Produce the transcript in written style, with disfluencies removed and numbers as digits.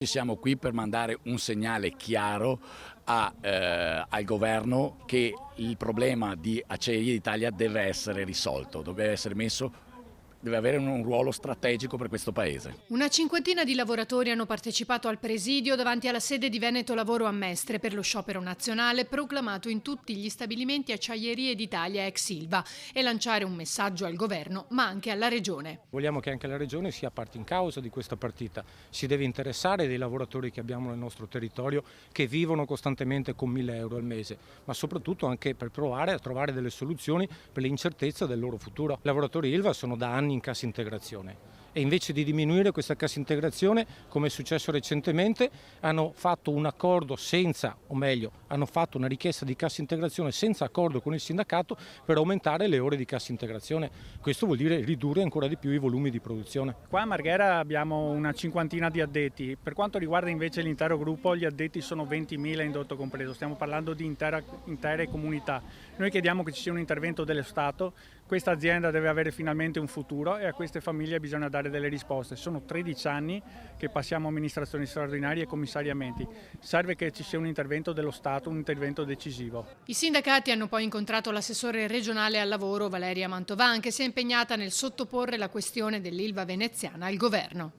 Siamo qui per mandare un segnale chiaro al governo che il problema di Acciaierie d'Italia deve essere risolto, deve avere un ruolo strategico per questo Paese. Una cinquantina di lavoratori hanno partecipato al presidio davanti alla sede di Veneto Lavoro a Mestre per lo sciopero nazionale proclamato in tutti gli stabilimenti Acciaierie d'Italia ex Ilva e lanciare un messaggio al governo ma anche alla regione. Vogliamo che anche la regione sia parte in causa di questa partita, si deve interessare dei lavoratori che abbiamo nel nostro territorio che vivono costantemente con 1.000 euro al mese, ma soprattutto anche per provare a trovare delle soluzioni per l'incertezza del loro futuro. I lavoratori Ilva sono da anni in cassa integrazione e invece di diminuire questa cassa integrazione, come è successo recentemente, hanno fatto un accordo hanno fatto una richiesta di cassa integrazione senza accordo con il sindacato per aumentare le ore di cassa integrazione. Questo vuol dire ridurre ancora di più i volumi di produzione. Qua a Marghera abbiamo una cinquantina di addetti, per quanto riguarda invece l'intero gruppo gli addetti sono 20.000 indotto compreso, stiamo parlando di intere comunità. Noi chiediamo che ci sia un intervento dello Stato, questa azienda deve avere finalmente un futuro e a queste famiglie bisogna dare delle risposte. Sono 13 anni che passiamo amministrazioni straordinarie e commissariamenti, serve che ci sia un intervento dello Stato, un intervento decisivo. I sindacati hanno poi incontrato l'assessore regionale al lavoro Valeria Mantovan che si è impegnata nel sottoporre la questione dell'Ilva veneziana al governo.